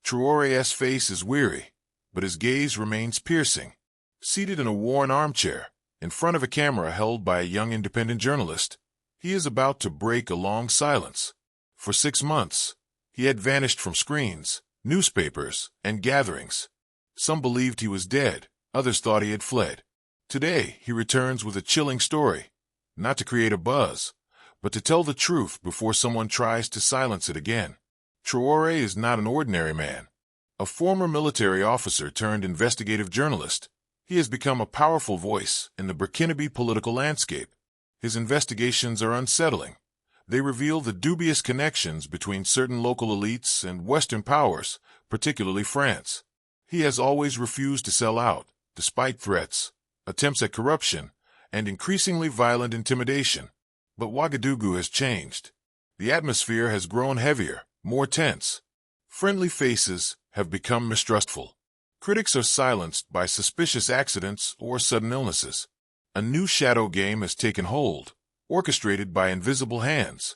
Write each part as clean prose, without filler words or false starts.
Traoré's face is weary, but his gaze remains piercing. Seated in a worn armchair, in front of a camera held by a young independent journalist, he is about to break a long silence. For 6 months, he had vanished from screens, newspapers, and gatherings. Some believed he was dead, others thought he had fled. Today, he returns with a chilling story, not to create a buzz, but to tell the truth before someone tries to silence it again. Traoré is not an ordinary man. A former military officer turned investigative journalist, he has become a powerful voice in the Burkinabe political landscape. His investigations are unsettling. They reveal the dubious connections between certain local elites and Western powers, particularly France. He has always refused to sell out, despite threats, attempts at corruption, and increasingly violent intimidation. But Ouagadougou has changed. The atmosphere has grown heavier, more tense. Friendly faces have become mistrustful. Critics are silenced by suspicious accidents or sudden illnesses. A new shadow game has taken hold, orchestrated by invisible hands.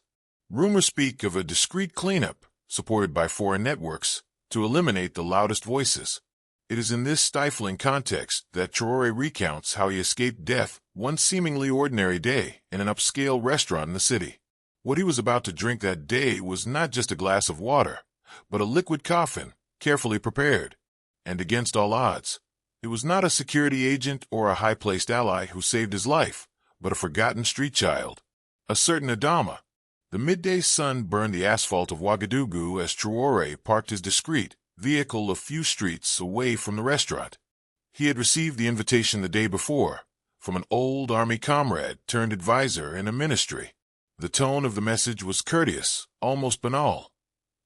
Rumors speak of a discreet cleanup, supported by foreign networks, to eliminate the loudest voices. It is in this stifling context that Traoré recounts how he escaped death one seemingly ordinary day in an upscale restaurant in the city. What he was about to drink that day was not just a glass of water, but a liquid coffin, carefully prepared. And against all odds, it was not a security agent or a high-placed ally who saved his life, but a forgotten street child, a certain Adama. The midday sun burned the asphalt of Ouagadougou as Traoré parked his discreet vehicle a few streets away from the restaurant. He had received the invitation the day before, from an old army comrade turned advisor in a ministry. The tone of the message was courteous, almost banal.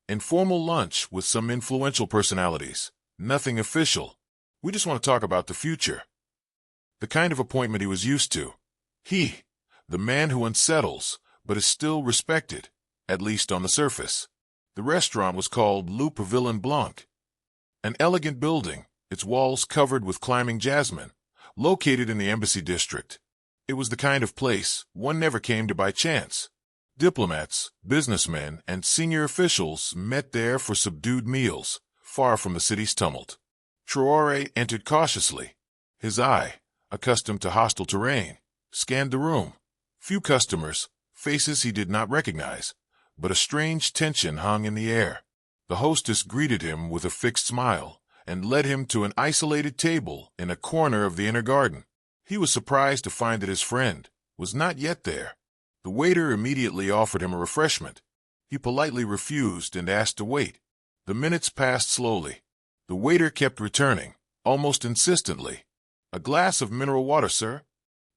Informal lunch with some influential personalities, nothing official. We just want to talk about the future. The kind of appointment he was used to. He, the man who unsettles, but is still respected, at least on the surface. The restaurant was called Le Pavillon Blanc, an elegant building, its walls covered with climbing jasmine, located in the embassy district. It was the kind of place one never came to by chance. Diplomats, businessmen, and senior officials met there for subdued meals, far from the city's tumult. Traoré entered cautiously. His eye, accustomed to hostile terrain, scanned the room. Few customers, faces he did not recognize, but a strange tension hung in the air. The hostess greeted him with a fixed smile and led him to an isolated table in a corner of the inner garden. He was surprised to find that his friend was not yet there. The waiter immediately offered him a refreshment. He politely refused and asked to wait. The minutes passed slowly. The waiter kept returning, almost insistently. "A glass of mineral water, sir?"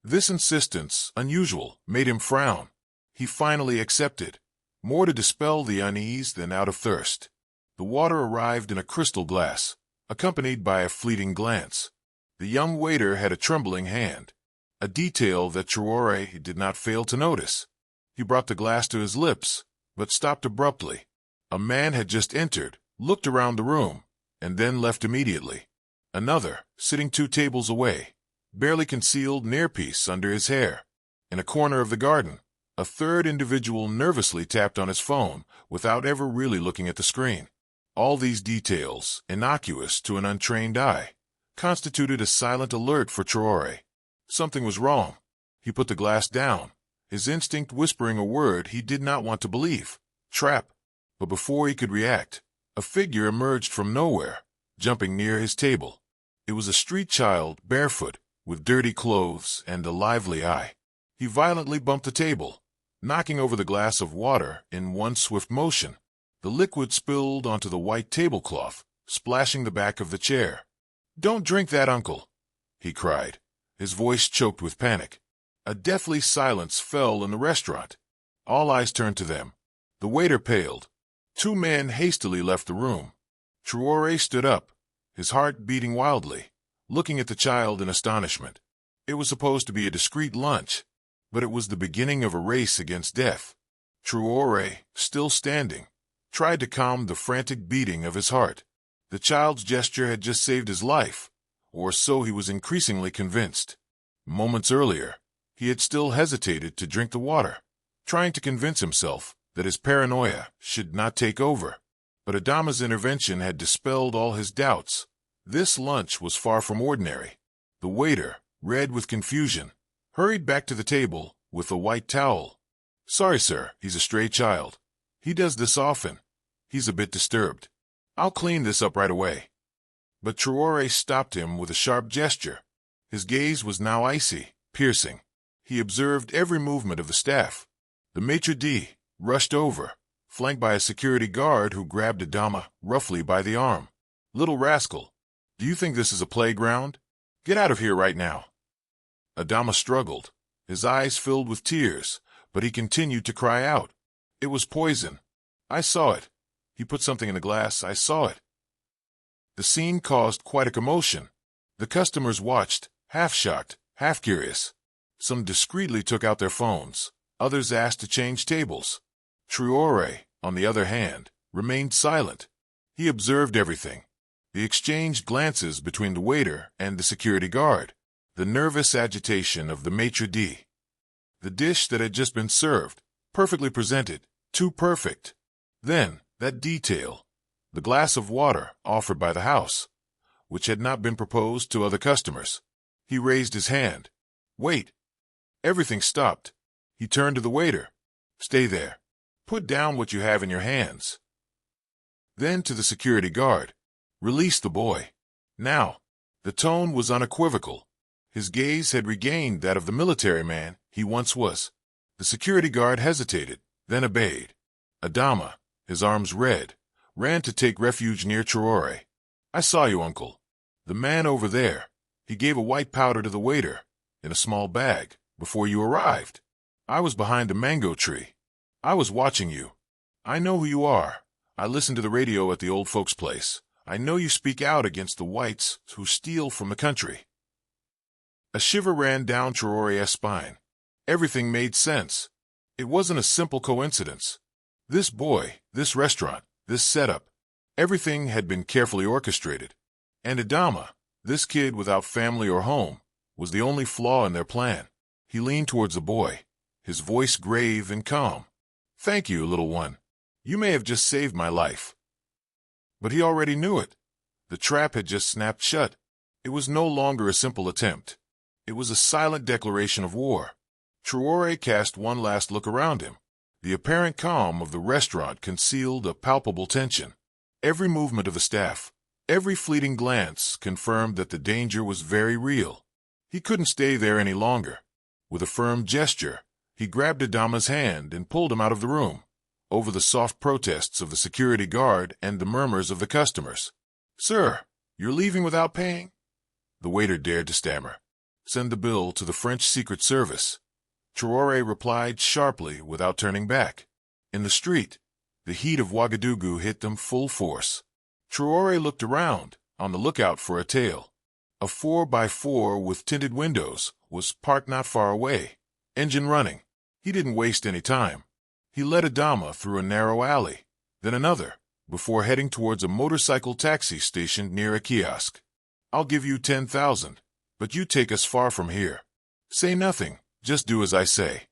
This insistence, unusual, made him frown. He finally accepted, more to dispel the unease than out of thirst. The water arrived in a crystal glass, accompanied by a fleeting glance. The young waiter had a trembling hand, a detail that Traoré did not fail to notice. He brought the glass to his lips, but stopped abruptly. A man had just entered, looked around the room, and then left immediately. Another, sitting 2 tables away, barely concealed an earpiece under his hair. In a corner of the garden, a third individual nervously tapped on his phone without ever really looking at the screen. All these details, innocuous to an untrained eye, constituted a silent alert for Traoré. Something was wrong. He put the glass down, his instinct whispering a word he did not want to believe. Trap. But before he could react, a figure emerged from nowhere, jumping near his table. It was a street child, barefoot, with dirty clothes and a lively eye. He violently bumped the table, knocking over the glass of water in one swift motion. The liquid spilled onto the white tablecloth, splashing the back of the chair. "Don't drink that, uncle," he cried, his voice choked with panic. A deathly silence fell in the restaurant. All eyes turned to them. The waiter paled. 2 men hastily left the room. Traoré stood up, his heart beating wildly, looking at the child in astonishment. It was supposed to be a discreet lunch, but it was the beginning of a race against death. Traoré, still standing, tried to calm the frantic beating of his heart. The child's gesture had just saved his life, or so he was increasingly convinced. Moments earlier, he had still hesitated to drink the water, trying to convince himself that his paranoia should not take over. But Adama's intervention had dispelled all his doubts. This lunch was far from ordinary. The waiter, red with confusion, hurried back to the table with a white towel. "Sorry, sir, he's a stray child. He does this often. He's a bit disturbed. I'll clean this up right away." But Traoré stopped him with a sharp gesture. His gaze was now icy, piercing. He observed every movement of the staff. The maitre d' rushed over, flanked by a security guard who grabbed Adama roughly by the arm. "Little rascal, do you think this is a playground? Get out of here right now." Adama struggled. His eyes filled with tears, but he continued to cry out. "It was poison. I saw it. He put something in the glass. I saw it." The scene caused quite a commotion. The customers watched, half shocked, half curious. Some discreetly took out their phones. Others asked to change tables. Traoré, on the other hand, remained silent. He observed everything. The exchanged glances between the waiter and the security guard. The nervous agitation of the maitre d'. The dish that had just been served, perfectly presented, too perfect. Then, that detail. The glass of water offered by the house, which had not been proposed to other customers. He raised his hand. "Wait." Everything stopped. He turned to the waiter. "Stay there. Put down what you have in your hands." Then to the security guard. "Release the boy. Now." The tone was unequivocal. His gaze had regained that of the military man he once was. The security guard hesitated, then obeyed. Adama, his arms red, ran to take refuge near Traoré. "I saw you, uncle. The man over there." He gave a white powder to the waiter, in a small bag, "before you arrived. I was behind the mango tree. I was watching you. I know who you are. I listened to the radio at the old folks' place. I know you speak out against the whites who steal from the country." A shiver ran down Traoré's spine. Everything made sense. It wasn't a simple coincidence. This boy, this restaurant, this setup, everything had been carefully orchestrated. And Adama, this kid without family or home, was the only flaw in their plan. He leaned towards the boy, his voice grave and calm. "Thank you, little one. You may have just saved my life." But he already knew it. The trap had just snapped shut. It was no longer a simple attempt. It was a silent declaration of war. Traoré cast one last look around him. The apparent calm of the restaurant concealed a palpable tension. Every movement of the staff, every fleeting glance confirmed that the danger was very real. He couldn't stay there any longer. With a firm gesture, he grabbed Adama's hand and pulled him out of the room, over the soft protests of the security guard and the murmurs of the customers. "Sir, you're leaving without paying?" The waiter dared to stammer. "Send the bill to the French Secret Service." Traoré replied sharply without turning back. In the street, the heat of Ouagadougou hit them full force. Traoré looked around, on the lookout for a tail. A 4x4 with tinted windows was parked not far away, engine running. He didn't waste any time. He led Adama through a narrow alley, then another, before heading towards a motorcycle taxi station near a kiosk. "I'll give you 10,000, but you take us far from here. Say nothing, just do as I say."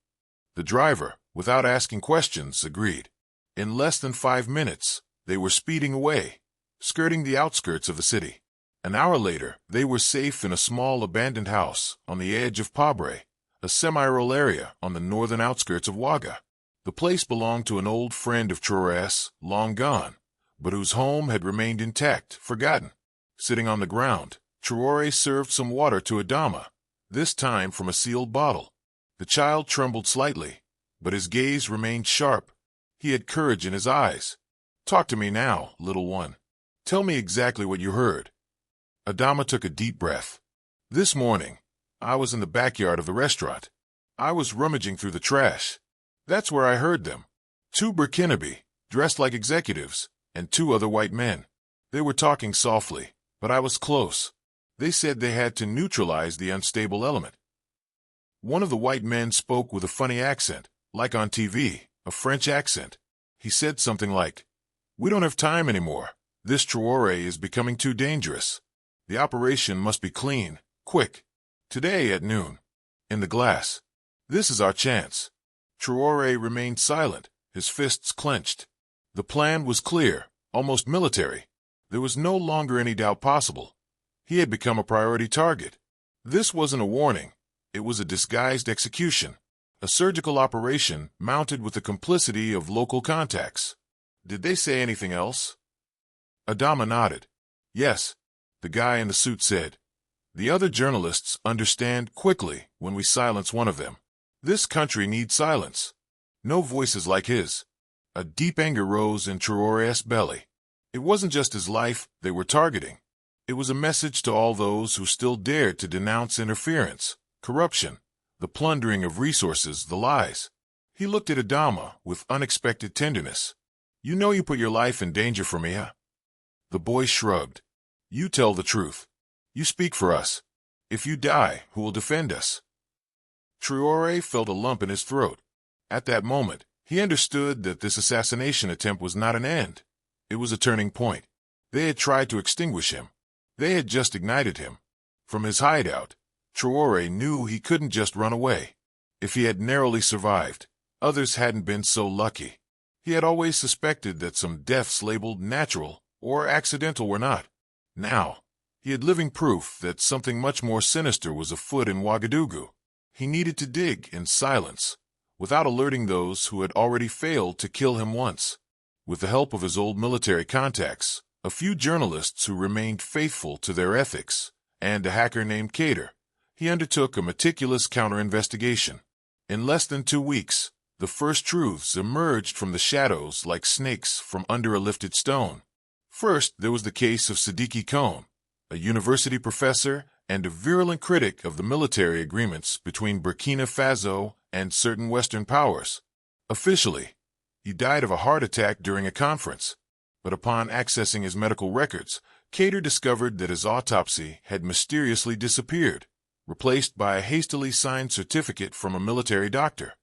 The driver, without asking questions, agreed. In less than 5 minutes, they were speeding away, skirting the outskirts of the city. An hour later, they were safe in a small abandoned house on the edge of Pabre, a semi-rural area on the northern outskirts of Ouaga. The place belonged to an old friend of Traoré's, long gone, but whose home had remained intact, forgotten. Sitting on the ground, Traoré served some water to Adama, this time from a sealed bottle. The child trembled slightly, but his gaze remained sharp. He had courage in his eyes. "Talk to me now, little one. Tell me exactly what you heard." Adama took a deep breath. "This morning, I was in the backyard of the restaurant. I was rummaging through the trash. That's where I heard them. 2 Burkinabe, dressed like executives, and 2 other white men. They were talking softly, but I was close. They said they had to neutralize the unstable element. One of the white men spoke with a funny accent, like on TV, a French accent. He said something like, 'We don't have time anymore. This Traoré is becoming too dangerous. The operation must be clean, quick. Today at noon. In the glass. This is our chance.' Traoré remained silent, his fists clenched. The plan was clear, almost military. There was no longer any doubt possible. He had become a priority target. This wasn't a warning. It was a disguised execution, a surgical operation mounted with the complicity of local contacts. Did they say anything else? Adama nodded. Yes, the guy in the suit said. The other journalists understand quickly when we silence one of them. This country needs silence. No voices like his. A deep anger rose in Traoré's belly. It wasn't just his life they were targeting. It was a message to all those who still dared to denounce interference, corruption, the plundering of resources, the lies. He looked at Adama with unexpected tenderness. You know you put your life in danger for me, huh? The boy shrugged. You tell the truth. You speak for us. If you die, who will defend us? Traoré felt a lump in his throat. At that moment, he understood that this assassination attempt was not an end. It was a turning point. They had tried to extinguish him. They had just ignited him. From his hideout, Traoré knew he couldn't just run away. If he had narrowly survived, others hadn't been so lucky. He had always suspected that some deaths labeled natural or accidental were not. Now, he had living proof that something much more sinister was afoot in Ouagadougou. He needed to dig in silence, without alerting those who had already failed to kill him once. With the help of his old military contacts, a few journalists who remained faithful to their ethics, and a hacker named Cater, he undertook a meticulous counter-investigation. In less than 2 weeks, the first truths emerged from the shadows like snakes from under a lifted stone. First, there was the case of Siddiqui Kone, a university professor and a virulent critic of the military agreements between Burkina Faso and certain Western powers. Officially, he died of a heart attack during a conference, but upon accessing his medical records, Cater discovered that his autopsy had mysteriously disappeared, replaced by a hastily signed certificate from a military doctor.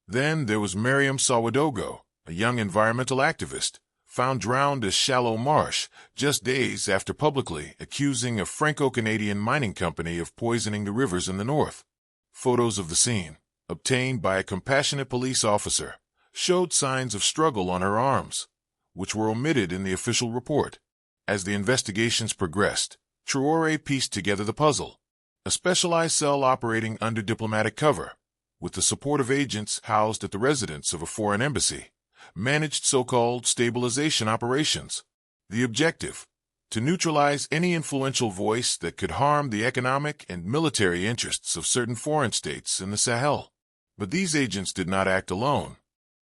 Then there was Mariam Sawadogo, a young environmental activist, found drowned in a shallow marsh just days after publicly accusing a Franco-Canadian mining company of poisoning the rivers in the north. Photos of the scene, obtained by a compassionate police officer, showed signs of struggle on her arms, which were omitted in the official report. As the investigations progressed, Traoré pieced together the puzzle. A specialized cell operating under diplomatic cover, with the support of agents housed at the residence of a foreign embassy, managed so-called stabilization operations. The objective: to neutralize any influential voice that could harm the economic and military interests of certain foreign states in the Sahel. But these agents did not act alone.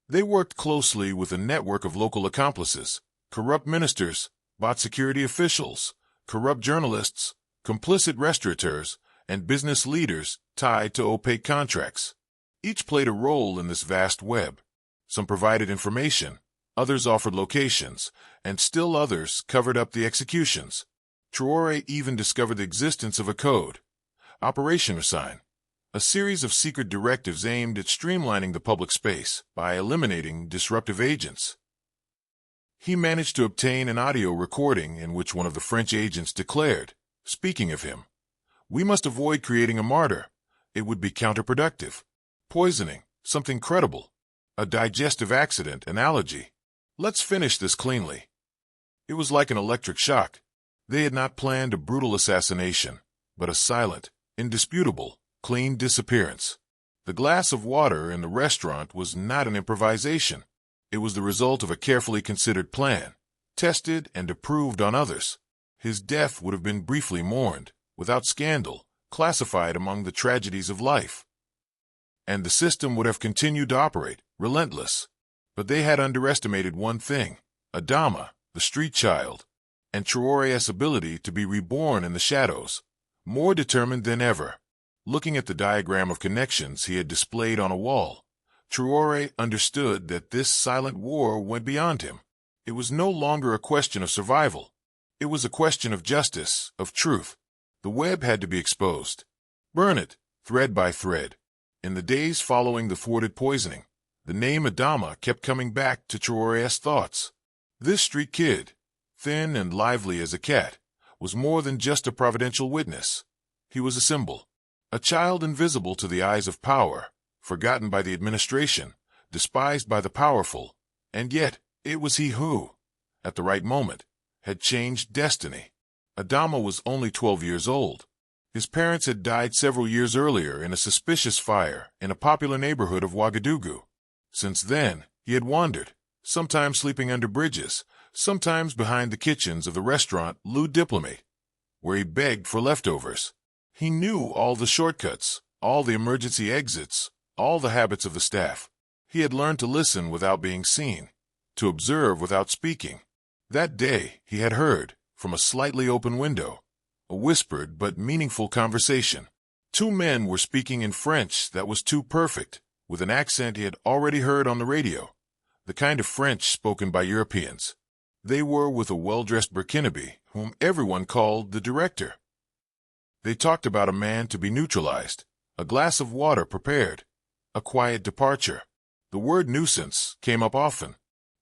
They worked closely with a network of local accomplices, corrupt ministers, bought security officials, corrupt journalists, complicit restaurateurs, and business leaders tied to opaque contracts. Each played a role in this vast web. Some provided information, others offered locations, and still others covered up the executions. Traoré even discovered the existence of a code, Operation Assign, a series of secret directives aimed at streamlining the public space by eliminating disruptive agents. He managed to obtain an audio recording in which one of the French agents declared, speaking of him, "We must avoid creating a martyr. It would be counterproductive. Poisoning, something credible. A digestive accident, an allergy. Let's finish this cleanly." It was like an electric shock. They had not planned a brutal assassination, but a silent, indisputable, clean disappearance. The glass of water in the restaurant was not an improvisation. It was the result of a carefully considered plan, tested and approved on others. His death would have been briefly mourned, without scandal, classified among the tragedies of life. And the system would have continued to operate, relentless. But they had underestimated one thing: Adama, the street child, and Traoré's ability to be reborn in the shadows, more determined than ever. Looking at the diagram of connections he had displayed on a wall, Traoré understood that this silent war went beyond him. It was no longer a question of survival. It was a question of justice, of truth. The web had to be exposed. Burn it, thread by thread. In the days following the thwarted poisoning, the name Adama kept coming back to Traoré's thoughts. This street kid, thin and lively as a cat, was more than just a providential witness. He was a symbol, a child invisible to the eyes of power, forgotten by the administration, despised by the powerful, and yet it was he who, at the right moment, had changed destiny. Adama was only 12 years old. His parents had died several years earlier in a suspicious fire in a popular neighborhood of Ouagadougou. Since then, he had wandered, sometimes sleeping under bridges, sometimes behind the kitchens of the restaurant Le Diplomate, where he begged for leftovers. He knew all the shortcuts, all the emergency exits, all the habits of the staff. He had learned to listen without being seen, to observe without speaking. That day, he had heard, from a slightly open window, a whispered but meaningful conversation. Two men were speaking in French that was too perfect, with an accent he had already heard on the radio, the kind of French spoken by Europeans. They were with a well-dressed Burkinabe, whom everyone called the director. They talked about a man to be neutralized, a glass of water prepared, a quiet departure. The word nuisance came up often.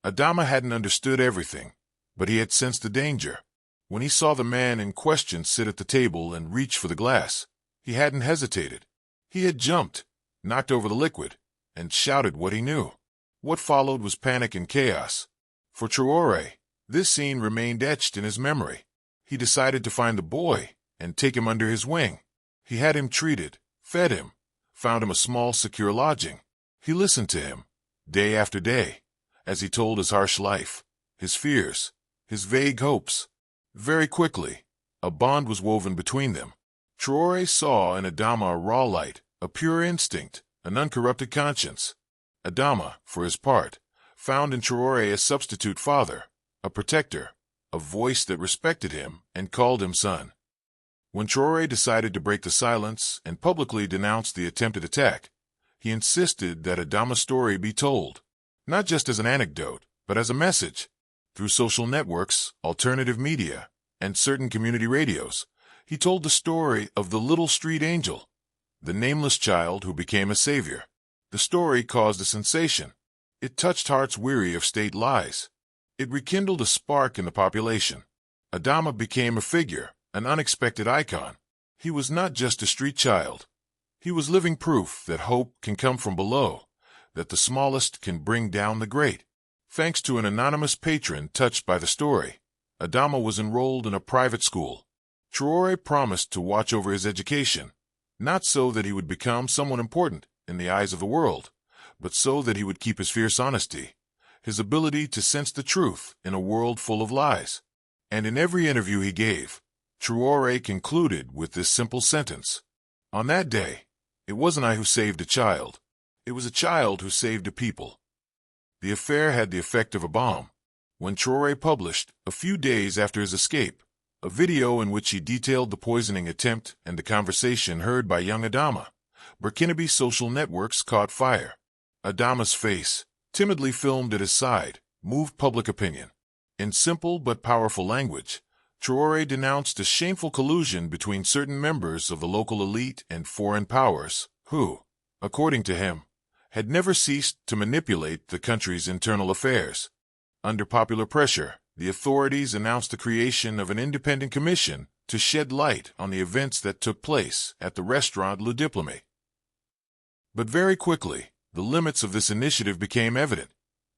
Adama hadn't understood everything, but he had sensed the danger. When he saw the man in question sit at the table and reach for the glass, he hadn't hesitated. He had jumped, knocked over the liquid, and shouted what he knew. What followed was panic and chaos. For Traoré, this scene remained etched in his memory. He decided to find the boy and take him under his wing. He had him treated, fed him, found him a small, secure lodging. He listened to him, day after day, as he told his harsh life, his fears, his vague hopes. Very quickly, a bond was woven between them. Traoré saw in Adama a raw light, a pure instinct, an uncorrupted conscience. Adama, for his part, found in Traoré a substitute father, a protector, a voice that respected him and called him son. When Traoré decided to break the silence and publicly denounce the attempted attack, he insisted that Adama's story be told, not just as an anecdote, but as a message. Through social networks, alternative media, and certain community radios, he told the story of the little street angel, the nameless child who became a savior. The story caused a sensation. It touched hearts weary of state lies. It rekindled a spark in the population. Adama became a figure, an unexpected icon. He was not just a street child. He was living proof that hope can come from below, that the smallest can bring down the great. Thanks to an anonymous patron touched by the story, Adama was enrolled in a private school. Traoré promised to watch over his education, not so that he would become someone important in the eyes of the world, but so that he would keep his fierce honesty, his ability to sense the truth in a world full of lies. And in every interview he gave, Traoré concluded with this simple sentence: "On that day, it wasn't I who saved a child. It was a child who saved a people." The affair had the effect of a bomb. When Traoré published, a few days after his escape, a video in which he detailed the poisoning attempt and the conversation heard by young Adama, Burkinabe social networks caught fire. Adama's face, timidly filmed at his side, moved public opinion. In simple but powerful language, Traoré denounced a shameful collusion between certain members of the local elite and foreign powers, who, according to him, had never ceased to manipulate the country's internal affairs. Under popular pressure, the authorities announced the creation of an independent commission to shed light on the events that took place at the restaurant Le Diplomate. But very quickly, the limits of this initiative became evident.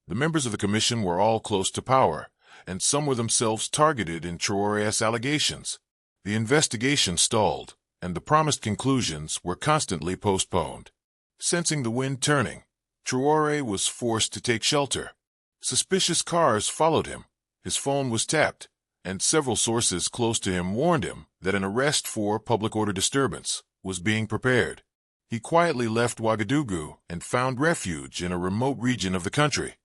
The members of the commission were all close to power, and some were themselves targeted in Traoré's allegations. The investigation stalled, and the promised conclusions were constantly postponed. Sensing the wind turning, Traoré was forced to take shelter. Suspicious cars followed him, his phone was tapped, and several sources close to him warned him that an arrest for public order disturbance was being prepared. He quietly left Ouagadougou and found refuge in a remote region of the country,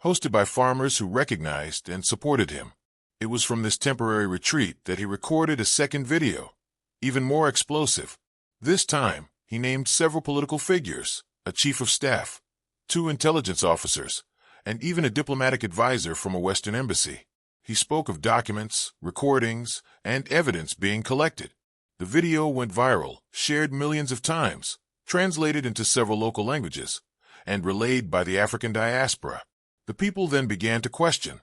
hosted by farmers who recognized and supported him. It was from this temporary retreat that he recorded a second video, even more explosive. This time, he named several political figures, a chief of staff, 2 intelligence officers, and even a diplomatic advisor from a Western embassy. He spoke of documents, recordings, and evidence being collected. The video went viral, shared millions of times, translated into several local languages, and relayed by the African diaspora. The people then began to question.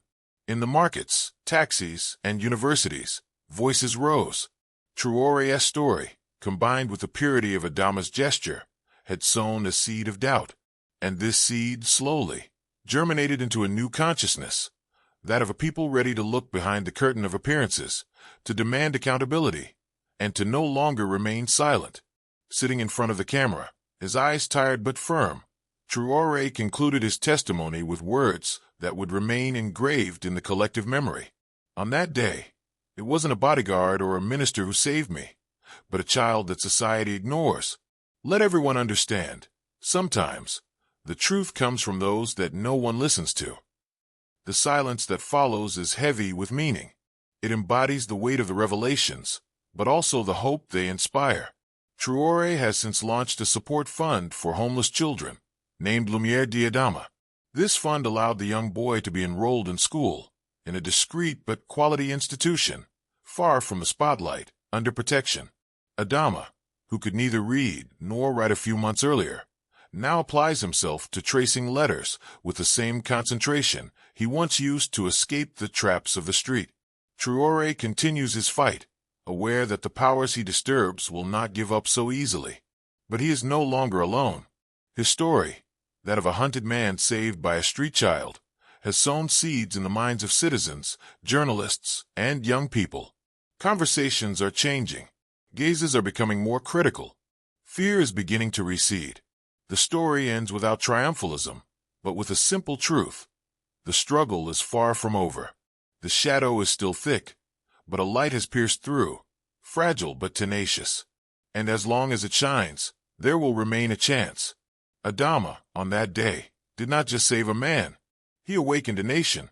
In the markets, taxis, and universities, voices rose. Traoré's story, combined with the purity of Adama's gesture, had sown a seed of doubt, and this seed slowly germinated into a new consciousness, that of a people ready to look behind the curtain of appearances, to demand accountability, and to no longer remain silent. Sitting in front of the camera, his eyes tired but firm, Traoré concluded his testimony with words that would remain engraved in the collective memory. On that day, it wasn't a bodyguard or a minister who saved me, but a child that society ignores. Let everyone understand, sometimes, the truth comes from those that no one listens to. The silence that follows is heavy with meaning. It embodies the weight of the revelations, but also the hope they inspire. Traoré has since launched a support fund for homeless children, named Lumière d'Adama. This fund allowed the young boy to be enrolled in school, in a discreet but quality institution, far from the spotlight, under protection. Adama, who could neither read nor write a few months earlier, now applies himself to tracing letters with the same concentration he once used to escape the traps of the street. Traoré continues his fight, aware that the powers he disturbs will not give up so easily. But he is no longer alone. His story, that of a hunted man saved by a street child, has sown seeds in the minds of citizens, journalists, and young people. Conversations are changing. Gazes are becoming more critical. Fear is beginning to recede. The story ends without triumphalism, but with a simple truth. The struggle is far from over. The shadow is still thick, but a light has pierced through, fragile but tenacious. And as long as it shines, there will remain a chance. Adama, on that day, did not just save a man. He awakened a nation.